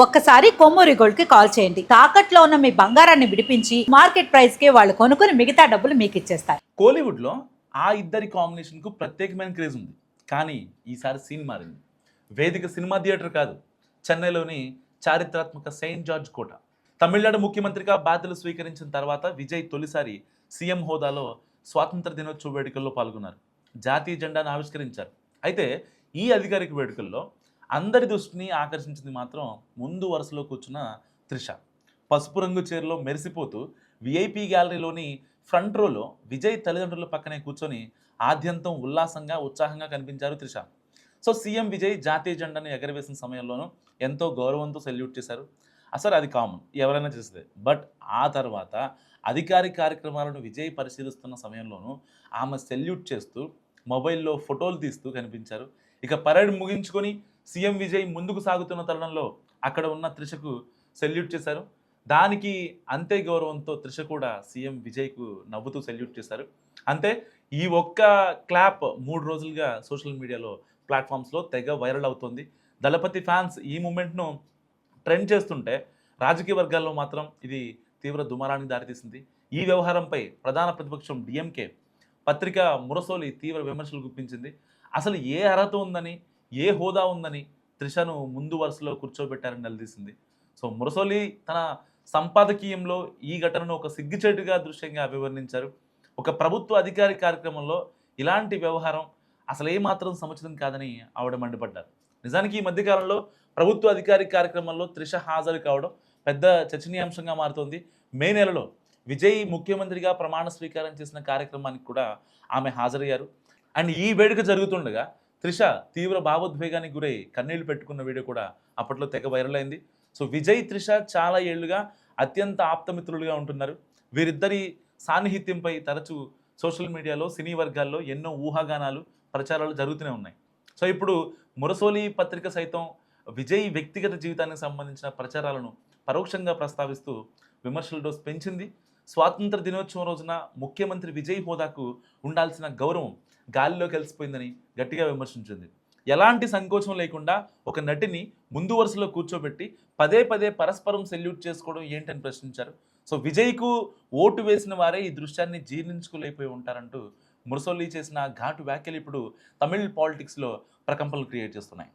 ఒక్కసారి కొమ్మూరి గోల్డ్ కి కాల్ చేయండి. తాకట్లో ఉన్న మీ బంగారాన్ని విడిపించి మార్కెట్ ప్రైస్ కి వాళ్ళు కొనుక్కుని మిగతా డబ్బులు మీకు ఇచ్చేస్తారు. కోలీవుడ్ లో ఆ ఇద్దరి కాంబినేషన్ కు ప్రత్యేకమైన క్రేజ్ ఉంది. కానీ ఈసారి సీన్ మారింది. వేదిక సినిమా థియేటర్ కాదు, చెన్నైలోని చారిత్రాత్మక సెయింట్ జార్జ్ కోట. తమిళనాడు ముఖ్యమంత్రిగా బాధ్యతలు స్వీకరించిన తర్వాత విజయ్ తొలిసారి సీఎం హోదాలో స్వాతంత్ర దినోత్సవ వేడుకల్లో పాల్గొన్నారు. జాతీయ జెండాను ఆవిష్కరించారు. అయితే ఈ అధికారిక వేడుకల్లో అందరి దృష్టిని ఆకర్షించింది మాత్రం ముందు వరుసలో కూర్చున్న త్రిష. పసుపు రంగు చీరలో మెరిసిపోతూ విఐపి గ్యాలరీలోని ఫ్రంట్ రోలో విజయ్ తల్లిదండ్రుల పక్కనే కూర్చొని ఆద్యంతం ఉల్లాసంగా ఉత్సాహంగా కనిపించారు త్రిష. సో సీఎం విజయ్ జాతీయ జెండాను ఎగరవేసిన సమయంలోనూ ఎంతో గౌరవంతో సెల్యూట్ చేశారు. అసలు అది కామన్, ఎవరైనా చేసేదే. బట్ ఆ తర్వాత అధికారిక కార్యక్రమాలను విజయ్ పరిశీలిస్తున్న సమయంలోనూ ఆమె సెల్యూట్ చేస్తూ మొబైల్లో ఫోటోలు తీస్తూ కనిపించారు. ఇక పరేడ్ ముగించుకొని సీఎం విజయ్ ముందుకు సాగుతున్న తరుణంలో అక్కడ ఉన్న త్రిషకు సెల్యూట్ చేశారు. దానికి అంతే గౌరవంతో త్రిష కూడా సీఎం విజయ్కు నవ్వుతూ సెల్యూట్ చేశారు. అంతే, ఈ ఒక్క క్లాప్ 3 రోజులుగా సోషల్ మీడియాలో ప్లాట్ఫామ్స్లో తెగ వైరల్ అవుతుంది. దళపతి ఫ్యాన్స్ ఈ మూమెంట్ను ట్రెండ్ చేస్తుంటే రాజకీయ వర్గాల్లో మాత్రం ఇది తీవ్ర దుమారానికి దారితీసింది. ఈ వ్యవహారంపై ప్రధాన ప్రతిపక్షం డిఎంకే పత్రిక మురసోలి తీవ్ర విమర్శలు గుప్పించింది. అసలు ఏ అర్హత ఉందని, ఏ హోదా ఉందని త్రిషను ముందు వరుసలో కూర్చోబెట్టారని నిలదీసింది. సో మురసోలి తన సంపాదకీయంలో ఈ ఘటనను ఒక సిగ్గుచేటుగా దృశ్యంగా అభివర్ణించారు. ఒక ప్రభుత్వ అధికారిక కార్యక్రమంలో ఇలాంటి వ్యవహారం అసలు ఏమాత్రం సముచితం కాదని ఆవిడ మండిపడ్డారు. నిజానికి ఈ మధ్యకాలంలో ప్రభుత్వ అధికారిక కార్యక్రమంలో త్రిష హాజరు కావడం పెద్ద చర్చనీయాంశంగా మారుతోంది. మే నెలలో విజయ్ ముఖ్యమంత్రిగా ప్రమాణ స్వీకారం చేసిన కార్యక్రమానికి కూడా ఆమె హాజరయ్యారు. అండ్ ఈ వేడుక జరుగుతుండగా త్రిష తీవ్ర భావోద్వేగానికి గురై కన్నీళ్లు పెట్టుకున్న వీడియో కూడా అప్పట్లో తెగ వైరల్ అయింది. సో విజయ్ త్రిష చాలా ఏళ్లుగా అత్యంత ఆప్తమిత్రులుగా ఉంటున్నారు. వీరిద్దరి సాన్నిహిత్యంపై తరచూ సోషల్ మీడియాలో సినీ వర్గాల్లో ఎన్నో ఊహాగానాలు ప్రచారాలు జరుగుతూనే ఉన్నాయి. సో ఇప్పుడు మురసోలి పత్రిక సైతం విజయ్ వ్యక్తిగత జీవితానికి సంబంధించిన ప్రచారాలను పరోక్షంగా ప్రస్తావిస్తూ విమర్శల డోస్ పెంచింది. స్వాతంత్ర దినోత్సవం రోజున ముఖ్యమంత్రి విజయ్ హోదాకు ఉండాల్సిన గౌరవం గాలిలో కలిసిపోయిందని గట్టిగా విమర్శించింది. ఎలాంటి సంకోచం లేకుండా ఒక నటిని ముందు వరుసలో కూర్చోబెట్టి పదే పదే పరస్పరం సెల్యూట్ చేసుకోవడం ఏంటని ప్రశ్నించారు. సో విజయ్కు ఓటు వేసిన వారే ఈ దృశ్యాన్ని జీర్ణించుకోలేకపోయి ఉంటారంటూ మురసొల్లి చేసిన ఘాటు వ్యాఖ్యలు ఇప్పుడు తమిళ్ పాలిటిక్స్లో ప్రకంపనలు క్రియేట్ చేస్తున్నాయి.